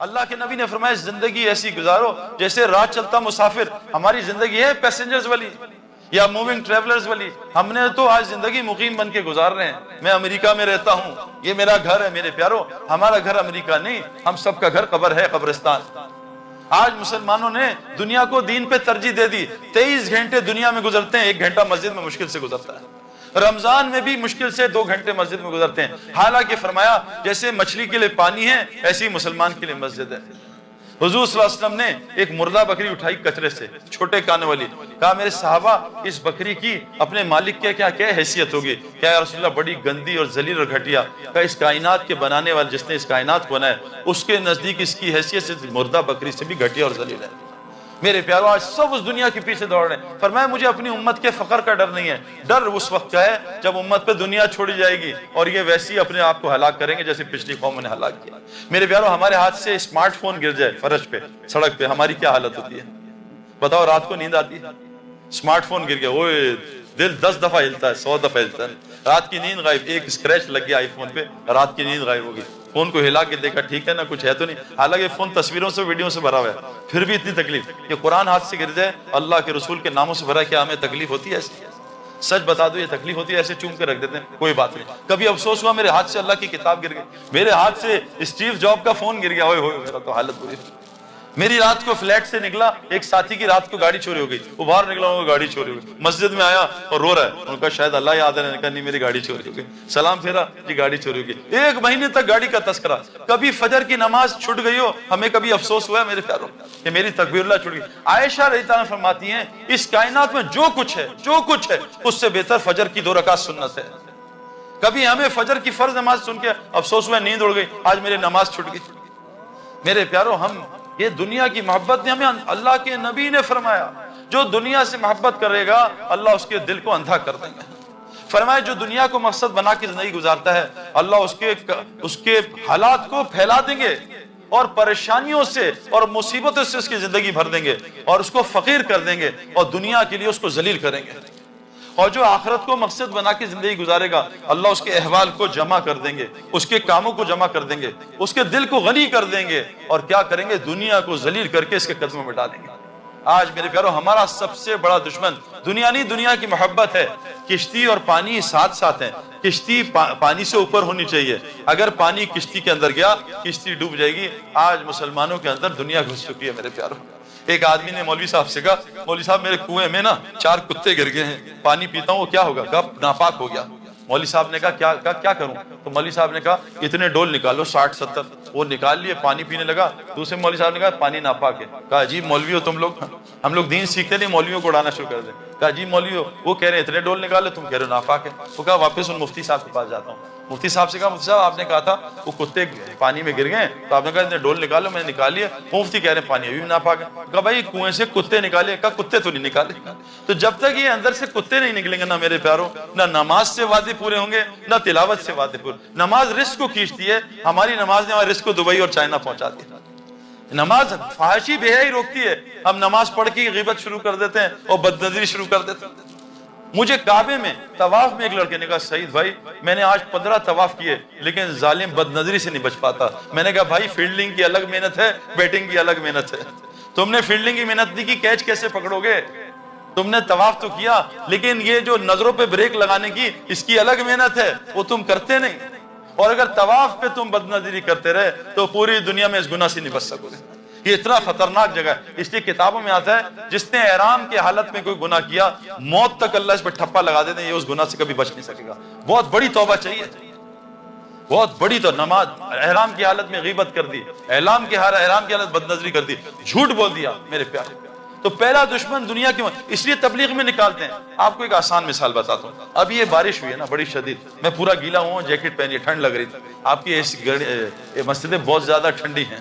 اللہ کے نبی نے فرمایا زندگی ایسی گزارو جیسے راہ چلتا مسافر. ہماری زندگی ہے پیسنجرز والی یا موونگ ٹریولرز والی. ہم نے تو آج زندگی مقیم بن کے گزار رہے ہیں. میں امریکہ میں رہتا ہوں, یہ میرا گھر ہے. میرے پیارو, ہمارا گھر امریکہ نہیں, ہم سب کا گھر قبر ہے, قبرستان. آج مسلمانوں نے دنیا کو دین پہ ترجیح دے دی. 23 گھنٹے دنیا میں گزرتے ہیں, 1 گھنٹہ مسجد میں مشکل سے گزرتا ہے. رمضان میں بھی مشکل سے 2 گھنٹے مسجد میں گزرتے ہیں. حالانکہ فرمایا جیسے مچھلی کے لیے پانی ہے ایسی مسلمان کے لیے مسجد ہے. حضور صلی اللہ علیہ وسلم نے ایک مردہ بکری اٹھائی کچرے سے, چھوٹے کانوں والی. کہا میرے صحابہ اس بکری کی اپنے مالک کے کیا حیثیت ہوگی؟ کیا یا رسول اللہ بڑی گندی اور ذلیل اور گھٹیا. کہا اس کائنات کے بنانے والے جس نے اس کائنات کو بنایا اس کے نزدیک اس کی حیثیت سے مردہ بکری سے بھی گھٹیا اور ذلیل ہے. میرے پیارو آج سب اس دنیا کے پیچھے دوڑ رہے ہیں. فرمایا مجھے اپنی امت کے فقر کا ڈر نہیں ہے. ڈر اس وقت کا ہے جب امت پہ دنیا چھوڑی جائے گی اور یہ ویسی اپنے آپ کو ہلاک کریں گے جیسے پچھلی قوموں نے ہلاک کیا. میرے پیارو ہمارے ہاتھ سے اسمارٹ فون گر جائے فرش پہ, سڑک پہ, ہماری کیا حالت ہوتی ہے بتاؤ؟ رات کو نیند آتی ہے؟ اسمارٹ فون گر گیا, اوے دل 10 دفعہ ہلتا ہے, 100 دفعہ ہلتا ہے. رات کی نیند غائب, ایک اسکریچ لگ گیا آئی فون پہ, رات کی نیند غائب ہو گئی. فون کو ہلا کے دیکھا ٹھیک ہے نا, کچھ ہے تو نہیں. حالانکہ فون تصویروں سے ویڈیو سے بھرا ہوا ہے, پھر بھی اتنی تکلیف. یہ قرآن ہاتھ سے گر جائے, اللہ کے رسول کے ناموں سے بھرا, کیا ہمیں تکلیف ہوتی ہے ایسی؟ سچ بتا دو, یہ تکلیف ہوتی ہے؟ ایسے چوم کے رکھ دیتے ہیں, کوئی بات نہیں. کبھی افسوس ہوا میرے ہاتھ سے اللہ کی کتاب گر گئی, میرے ہاتھ سے اسٹیو جاب کا فون گر گیا, ہوئے ہوئے میرا تو حالت بری. میری رات کو فلیٹ سے نکلا, ایک ساتھی کی رات کو گاڑی چوری ہو گئی, وہ باہر نکلا, ان کو گاڑی چوری ہو گئی. مسجد میں آیا اور رو رہا ہے. ان کا شاید اللہ یاد ہے, کہا نہیں میری گاڑی چوری ہو گئی. سلام پھیرا, جی گاڑی چوری ہو گئی. 1 مہینے تک گاڑی کا تذکرہ. کبھی فجر کی نماز چھوٹ گئی ہو, ہمیں کبھی افسوس ہوا ہے میرے پیاروں کہ میری تکبیر اللہ چھوٹ گئی؟ عائشہ رضی اللہ عنہا فرماتی ہیں اس کائنات میں جو کچھ ہے اس سے بہتر فجر کی 2 رکعت سنت ہے. کبھی ہمیں فجر کی فرض نماز سن کے افسوس ہوا, نیند اڑ گئی, آج میری نماز چھوٹ گئی. میرے پیاروں, ہم یہ دنیا کی محبت نے ہمیں, اللہ کے نبی نے فرمایا جو دنیا سے محبت کرے گا اللہ اس کے دل کو اندھا کر دیں گے. فرمایا جو دنیا کو مقصد بنا کے زندگی گزارتا ہے اللہ اس کے حالات کو پھیلا دیں گے اور پریشانیوں سے اور مصیبتوں سے اس کی زندگی بھر دیں گے اور اس کو فقیر کر دیں گے اور دنیا کے لیے اس کو ذلیل کریں گے. اور جو آخرت کو مقصد بنا کے زندگی گزارے گا اللہ اس کے احوال کو جمع کر دیں گے, اس کے کاموں کو جمع کر دیں گے, اس کے دل کو غنی کر دیں گے اور کیا کریں گے؟ دنیا کو ذلیل کر کے اس کے قدموں میں ڈالیں گے. آج میرے پیارو ہمارا سب سے بڑا دشمن دنیا نہیں, دنیا کی محبت ہے. کشتی اور پانی ساتھ ساتھ ہیں. کشتی پانی سے اوپر ہونی چاہیے, اگر پانی کشتی کے اندر گیا کشتی ڈوب جائے گی. آج مسلمانوں کے اندر دنیا گھس چکی ہے میرے پیارو. ایک آدمی نے مولوی صاحب سے کہا, مولوی صاحب میرے کنویں میں نا 4 کتے گر گئے ہیں, پانی پیتا ہوں وہ کیا ہوگا؟ کہا ناپاک ہو گیا. مولوی صاحب نے کہا کیا کروں؟ تو مولوی صاحب نے کہا اتنے ڈول نکالو, 60-70. وہ نکال لیے, پانی پینے لگا. دوسرے مولوی صاحب نے کہا پانی ناپاک ہے. کہا عجیب مولوی ہو تم لوگ, ہم لوگ دین سیکھتے نہیں مولویوں کو اڑانا شروع کر دیں. کہا عجیب مولوی ہو, وہ کہہ رہے ہیں اتنے ڈول نکالے, تم کہہ رہے ہو ناپاک ہے. وہ کہا واپس ان مفتی صاحب کے پاس جاتا ہوں. مفتی صاحب سے کہا مفتی صاحب آپ نے کہا تھا وہ کتے پانی میں گر گئے تو آپ نے کہا اتنے ڈول نکالو, میں نے نکال لیا. وہ مفتی کہہ رہے ہیں پانی ابھی بھی ناپاک ہے. کہا بھائی کنویں سے کتے نکالے. کہا کتے تو نہیں نکالے. تو جب تک یہ اندر سے کتے نہیں نکلیں گے نا میرے پیاروں, نہ نماز سے وعدے پورے ہوں گے نہ تلاوت سے وعدے پورے. نماز رزق کو کھینچتی ہے, ہماری نماز نے ہمارے رزق کو دبئی اور چائنا پہنچا دیا. نماز فحاشی بے حیائی روکتی ہے, ہم نماز پڑھ کے غیبت شروع کر دیتے ہیں اور بدنظری شروع کر دیتے ہیں. مجھے کعبے میں طواف میں ایک لڑکے نے کہا سعید بھائی میں نے آج 15 طواف کیے لیکن ظالم بدنظری سے نہیں بچ پاتا. میں نے کہا بھائی فیلڈنگ کی الگ محنت ہے, بیٹنگ کی الگ محنت ہے. تم نے فیلڈنگ کی محنت نہیں کی, کیچ کیسے پکڑو گے؟ تم نے طواف تو کیا لیکن یہ جو نظروں پہ بریک لگانے کی اس کی الگ محنت ہے, وہ تم کرتے نہیں. اور اگر طواف پہ تم بدنظری کرتے رہے تو پوری دنیا میں اس گناہ سے نہیں بچ سکو گے. یہ اتنا خطرناک جگہ ہے. اس لیے کتابوں میں آتا ہے جس نے احرام کی حالت میں کوئی گناہ کیا موت تک اللہ اس پہ ٹھپا لگا دیتے ہیں, یہ اس گناہ سے کبھی بچ نہیں سکے گا. بہت بڑی توبہ چاہیے, بہت بڑی. تو نماز احرام کی حالت میں غیبت کر دی, احرام کی حالت بدنظری کر دی, جھوٹ بول دیا میرے پیارے. تو پہلا دشمن دنیا کی, اس لیے تبلیغ میں نکالتے ہیں. آپ کو ایک آسان مثال بتاتا ہوں. اب یہ بارش ہوئی ہے نا بڑی شدید, میں پورا گیلا ہوں, جیکٹ پہنی, ٹھنڈ لگ رہی تھی. آپ کی مسجدیں بہت زیادہ ٹھنڈی ہیں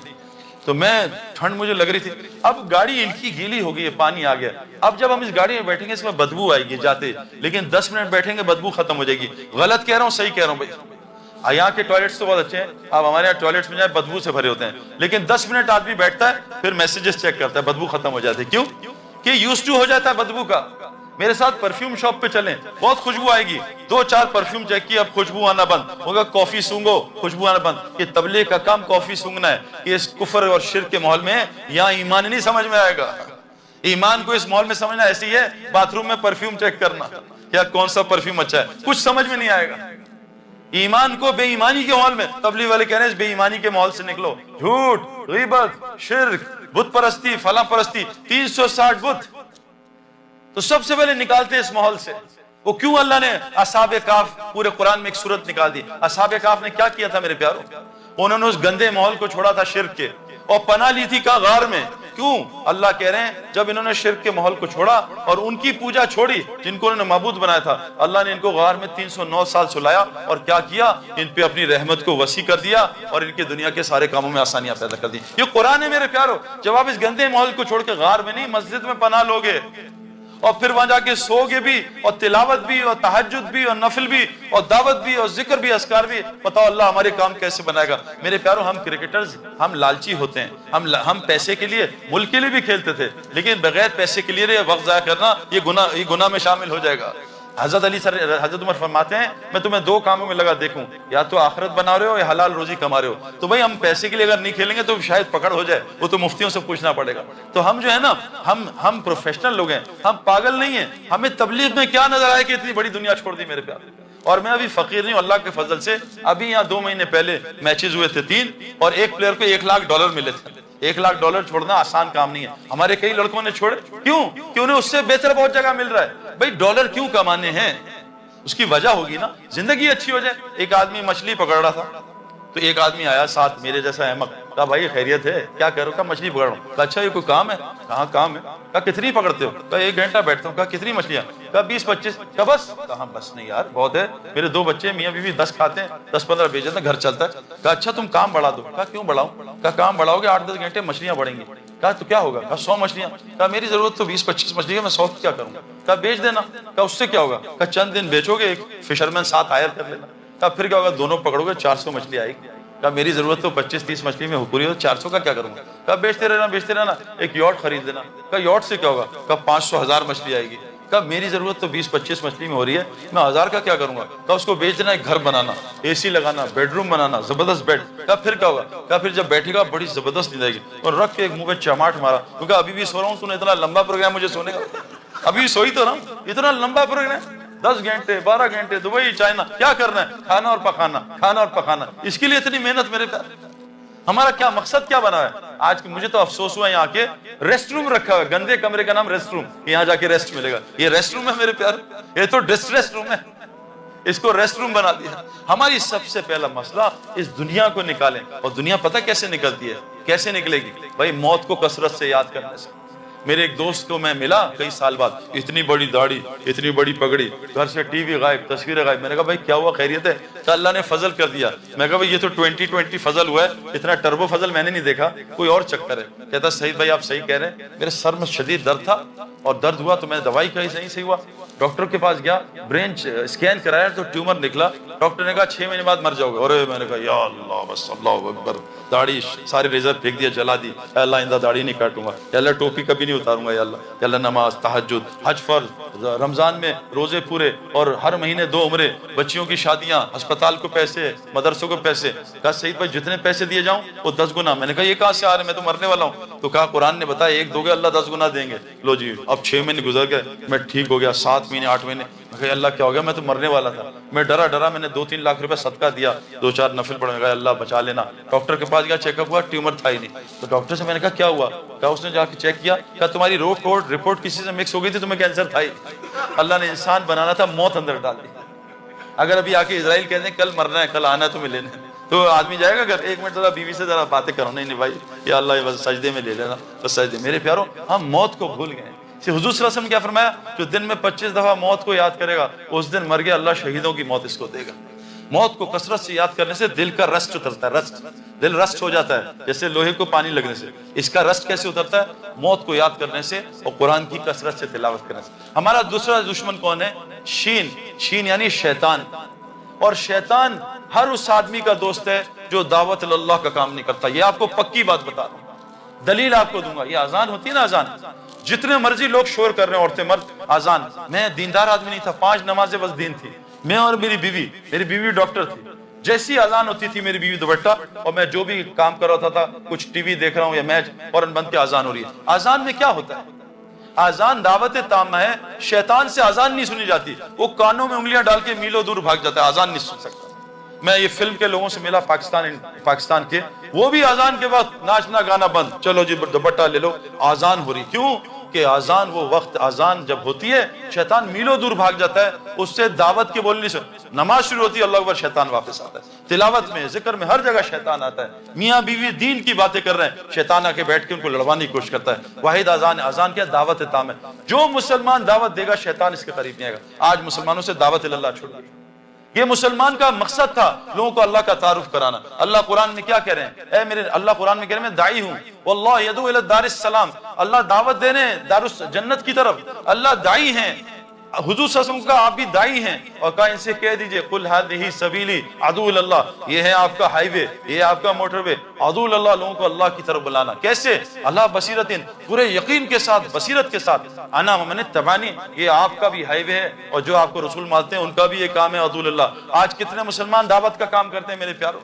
تو میں ٹھنڈ مجھے لگ رہی تھی. اب گاڑی ان کی گیلی ہو گئی ہے, پانی آ گیا. اب جب ہم اس گاڑی میں بیٹھیں گے اس میں بدبو آئے گی جاتے, لیکن 10 منٹ بیٹھیں گے بدبو ختم ہو جائے گی. غلط کہہ رہا ہوں صحیح کہہ رہا ہوں بھائی؟ یہاں کے ٹوائلٹس تو بہت اچھے ہیں, آپ ہمارے یہاں ٹوائلٹس میں جائیں بدبو سے بھرے ہوتے ہیں, لیکن 10 منٹ آدمی بیٹھتا ہے پھر میسیجز چیک کرتا ہے, بدبو ختم ہو جاتے. کیوں کہ یوز ٹو ہو جاتا ہے بدبو کا. میرے ساتھ پرفیوم شاپ پہ چلیں, بہت خوشبو آئے گی, 2-4 پرفیوم چیک کی, اب خوشبو آنا بند ہوگا, کافی سونگو, خوشبو آنا بند. یہ تبلیغ کا کام کافی سونگنا ہے, یہ اس کفر اور شرک کے ماحول میں ہے, یہاں ایمان نہیں سمجھ میں آئے گا. ایمان کو اس ماحول میں سمجھنا ایسی ہے باتھ روم میں پرفیوم چیک کرنا, کیا کون سا پرفیوم اچھا ہے, کچھ سمجھ میں نہیں آئے گا. ایمان کو بے ایمانی کے ماحول میں, تبلیغ والے کہہ رہے ہیں بے ایمانی کے ماحول سے نکلو, جھوٹ, غیبت, شرک, بت پرستی, فلاں پرستی, 360 بت, تو سب سے پہلے نکالتے ہیں اس ماحول سے. وہ کیوں اللہ نے اصحاب کہف, پورے قرآن میں ایک سورت نکال دی. اصحاب کہف نے کیا کیا تھا میرے پیارو, انہوں نے اس گندے ماحول کو چھوڑا تھا شرک کے, اور پناہ لی تھی غار میں. کیوں؟ اللہ کہہ رہے ہیں جب انہوں نے شرک کے ماحول کو چھوڑا اور ان کی پوجا چھوڑی جن کو انہوں نے معبود بنایا تھا, اللہ نے ان کو غار میں 309 سال سلایا, اور کیا کیا, ان پہ اپنی رحمت کو وسیع کر دیا اور ان کی دنیا کے سارے کاموں میں آسانیاں پیدا کر دی. یہ قرآن ہے میرے پیارو. جب آپ اس گندے ماحول کو چھوڑ کے غار میں نہیں, مسجد میں پناہ لوگے, اور پھر وہاں جا کے سوگے بھی, اور تلاوت بھی, اور تہجد بھی, اور نفل بھی, اور دعوت بھی, اور ذکر بھی, اذکار بھی, بتاؤ اللہ ہمارے کام کیسے بنائے گا. میرے پیارو, ہم کرکٹرز, ہم لالچی ہوتے ہیں, ہم پیسے کے لیے, ملک کے لیے بھی کھیلتے تھے, لیکن بغیر پیسے کے لیے وقت ضائع کرنا یہ گناہ میں شامل ہو جائے گا. حضرت عمر فرماتے ہیں میں تمہیں 2 کاموں میں لگا دیکھوں, یا تو آخرت بنا رہے ہو یا حلال روزی کما رہے ہو. تو بھائی ہم پیسے کے لیے اگر نہیں کھیلیں گے تو شاید پکڑ ہو جائے, وہ تو مفتیوں سے پوچھنا پڑے گا. تو ہم جو ہے نا, ہم پروفیشنل لوگ ہیں, ہم پاگل نہیں ہیں. ہمیں تبلیغ میں کیا نظر آئے کہ اتنی بڑی دنیا چھوڑ دی میرے پیارے. اور میں ابھی فقیر نہیں ہوں, اللہ کے فضل سے ابھی یہاں 2 مہینے پہلے میچز ہوئے تھے 3, اور ایک پلیئر کو $1,00,000 ملے تھے. $1,00,000 چھوڑنا آسان کام نہیں ہے. ہمارے کئی لڑکوں نے چھوڑے, کیوں؟ کہ انہیں اس سے بہتر بہت جگہ مل رہا ہے. بھائی ڈالر کیوں کمانے ہیں, اس کی وجہ ہوگی نا, زندگی اچھی ہو جائے. ایک آدمی مچھلی پکڑ رہا تھا, تو ایک آدمی آیا ساتھ میرے جیسا احمق, کہا بھائی خیریت ہے, کیا کہہ رہا ہوں, کہا مچھلی پکڑ رہا ہوں. کہا اچھا یہ کوئی کام ہے, کہاں کام ہے, کہا کتنی پکڑتے ہو, کہا 1 گھنٹہ بیٹھتا ہوں. کہا کتنی مچھلیاں, کہا 20-25. کہا بس, کہا بس نہیں یار بہت ہے, میرے 2 بچے میاں بیوی 10 کھاتے ہیں, 10-15 بیچ جاتے ہیں, گھر چلتا ہے. کہا اچھا تم کام بڑھا دو. کہا کیوں بڑھاؤں, کہا کام بڑھاؤ گے 8-10 گھنٹے مچھلیاں بڑھیں گی. کہا تو کیا ہوگا, کہا 100 مچھلیاں. کہا میری ضرورت تو 20-25 مچھلی ہے, میں 100 کیا کروں. کہا بیچ دینا. کہا اس سے کیا ہوگا, کہا چند دن بیچو گے, ایک فشرمین ساتھ ہائر کر لینا. کہا پھر کیا ہوگا, دونوں پکڑو گے 400 مچھلی آئے گی. کہا میری ضرورت تو 25-30 مچھلی میں پوری ہو, 400 کا کیا کروں گا. کہا بیچتے رہنا, ایک یاٹ خرید لینا. کہا یاٹ سے کیا ہوگا, کہا 500-1000 مچھلی آئے گی. کہا میری ضرورت تو 20-25 مچھلی میں ہو رہی ہے, میں 1000 کا کیا کروں گا. کہا اس کو بیچ دینا, ایک گھر بنانا, AC لگانا, بیڈ روم بنانا, زبردست بیڈ. کہا پھر کیا ہوگا, کہا پھر جب بیٹھے گا بڑی زبردست نیند آئے گی. اور رکھ کے ایک منہ پہ چماٹ مارا, کیونکہ ابھی بھی سو رہا ہوں, تو نے اتنا لمبا پروگرام مجھے سونے کا, ابھی سوئی تو رہا ہوں, اتنا لمبا پروگرام 10 گھنٹے 12 گھنٹے دبئی چائنا, کیا کرنا ہے, کھانا اور پکانا, کھانا اور پکانا. اس کے لیے اتنی محنت میرے پیارے. ہمارا کیا مقصد کیا بنا ہے آج. مجھے تو افسوس ہوا یہاں کے ریسٹ روم رکھا ہوا ہے, گندے کمرے کا نام ریسٹ روم, یہاں جا کے ریسٹ ملے گا. یہ ریسٹ روم ہے میرے پیارے, یہ تو ریسٹ روم ہے, اس کو ریسٹ روم بنا دیا. ہماری سب سے پہلا مسئلہ اس دنیا کو نکالیں. اور دنیا پتہ کیسے نکلتی ہے, کیسے نکلے گی بھائی, موت کو کثرت سے یاد کرنے سے. میرے ایک دوست کو میں ملا کئی سال بعد, اتنی بڑی داڑھی, اتنی بڑی پگڑی, گھر سے ٹی وی غائب, تصویریں غائب. میں نے کہا بھائی کیا ہوا, خیریت ہے؟ تو اللہ نے فضل کر دیا. میں کہا بھائی یہ تو 2020 فضل ہوا ہے, اتنا ٹربو فضل میں نے نہیں دیکھا, کوئی اور چکر ہے. کہتا سعید بھائی آپ صحیح کہہ رہے ہیں, میرے سر میں شدید درد تھا, اور درد ہوا تو میں دوائی کہیں صحیح ہوا. ڈاکٹر کے پاس گیا, برین اسکین کرایا تو ٹیومر نکلا. ڈاکٹر نے کہا 6 مہینے بعد مر جاؤ گے. اور میں نے کہا یا اللہ بس اللہ اکبر, داڑھی سارے ریزر پھینک دیا, جلا دی. اے اللہ آئندہ داڑھی نہیں کاٹوں گا, یا اللہ ٹوپی کبھی نہیں اتاروں گا, یا اللہ نماز, تہجد, حج فرض, رمضان میں روزے پورے, اور ہر مہینے 2 عمرے, بچیوں کی شادیاں, ہسپتال کو پیسے, مدرسوں کو پیسے. کہا سعید بھائی جتنے پیسے دیے جاؤں وہ 10 گنا. میں نے کہا یہ کہاں سے آ رہے ہیں, میں تو مرنے والا ہوں. تو کہا قرآن نے بتایا 1 دو گے اللہ 10 گنا دیں گے. لو جی اب 6 مہینے گزر گئے, میں ٹھیک ہو گیا, 7 مہینے 8 مہینے. میں کہا اللہ کیا ہو گیا, میں تو مرنے والا تھا. میں ڈرا, میں نے 2-3 لاکھ روپے صدقہ دیا, 2-4 نفل پڑھے. میں کہا اللہ بچا لینا. ڈاکٹر کے پاس گیا, چیک اپ ہوا, ٹیومر تھا ہی نہیں. تو ڈاکٹر سے میں نے کہا کیا ہوا, کہا اس نے جا کے چیک کیا, کہا تمہاری رپورٹ کسی سے مکس ہو گئی تھی, تمہیں کینسر تھا ہی. اللہ نے انسان بنانا تھا, موت اندر ڈال دی. اگر ابھی آ کے اسرائیل کہتے ہیں کل مرنا ہے, کل آنا ہے تمہیں لینے, تو آدمی جائے گا گھر, 1 منٹ ذرا بیوی سے ذرا باتیں کرو. نہیں بھائی یا اللہ یہ بس سجدے میں لے لینا, بس سجدے. میرے پیارو ہم موت کو بھول گئے. حضور صلی اللہ علیہ وسلم نے کیا فرمایا, جو دن میں 25 دفعہ موت کو یاد کرے گا اس دن مر گیا, اللہ شہیدوں کی موت اس کو دے گا. موت کو کثرت سے یاد کرنے سے دل کا رسٹ اترتا ہے, دل رسٹ ہو جاتا ہے جیسے لوہے کو پانی لگنے سے. اس کا رسٹ کیسے اترتا ہے, موت کو یاد کرنے سے اور قرآن کی کثرت سے تلاوت کرنے سے. ہمارا دوسرا دشمن کون ہے, شین یعنی شیطان. اور شیطان ہر اس آدمی کا دوست ہے جو دعوت اللہ کا کام نہیں کرتا. یہ آپ کو پکی بات بتا رہا ہوں, دلیل آپ کو دوں گا. یہ اذان ہوتی ہے نا, اذان جتنے مرضی لوگ شور کر رہے ہیں، عورتیں مرد، اذان. میں دیندار آدمی نہیں تھا، 5 نمازیں بس دین تھی. میں اور میری بیوی ڈاکٹر تھی. جیسی اذان ہوتی تھی میری بیوی دوپٹہ، اور میں جو بھی کام کر رہا تھا، کچھ ٹی وی دیکھ رہا ہوں یا میچ، فوراً بند کے اذان ہو رہی ہے. اذان میں کیا ہوتا ہے؟ اذان دعوت تامہ ہے. شیطان سے اذان نہیں سنی جاتی، وہ کانوں میں انگلیاں ڈال کے میلوں دور بھاگ جاتا ہے، اذان نہیں سن سکتا. میں یہ فلم کے لوگوں سے ملا، پاکستان کے، وہ بھی اذان کے وقت ناچنا گانا بند، چلو جی دوپٹہ لے لو، اذان ہو رہی. کیوں کہ اذان وہ وقت، اذان جب ہوتی ہے شیطان میلوں دور بھاگ جاتا ہے، اس سے دعوت کے بولنے سے. نماز شروع ہوتی ہے، اللہ اکبر، شیطان واپس آتا ہے. تلاوت میں، ذکر میں، ہر جگہ شیطان آتا ہے. میاں بیوی دین کی باتیں کر رہے ہیں، شیطان آ کے بیٹھ کے ان کو لڑوانے کی کوشش کرتا ہے. واحد اذان ہے. اذان کیا؟ دعوت تام ہے. جو مسلمان دعوت دے گا شیطان اس کے قریب نہیں آئے گا. آج مسلمانوں سے دعوت اللہ چھوڑ گئی. یہ مسلمان کا مقصد تھا لوگوں کو اللہ کا تعارف کرانا. اللہ قرآن میں کیا کہہ رہے ہیں؟ اے میرے، اللہ قرآن میں کہہ رہے ہیں میں داعی ہوں، واللہ یدعو الی دار السلام. اللہ دعوت دینے دار جنت کی طرف، اللہ داعی ہیں. حضور صلی اللہ علیہ وسلم کا آپ بھی داعی ہیں، اور کہا ان سے کہہ دیجئے قل ھذہ سبیلی ادعو الی اللہ، یہ ہے آپ کا ہائی وے، یہ ہے آپ کا موٹر وے. ادعو الی اللہ، لوگوں کو اللہ کی طرف بلانا. کیسے؟ اللہ بصیرت، پورے یقین کے ساتھ، بصیرت کے ساتھ. انا ومن اتبعنی، یہ آپ کا بھی ہائی وے ہے، اور جو آپ کو رسول مانتے ہیں ان کا بھی یہ کام ہے ادعو الی اللہ. آج کتنے مسلمان دعوت کا کام کرتے ہیں میرے پیاروں؟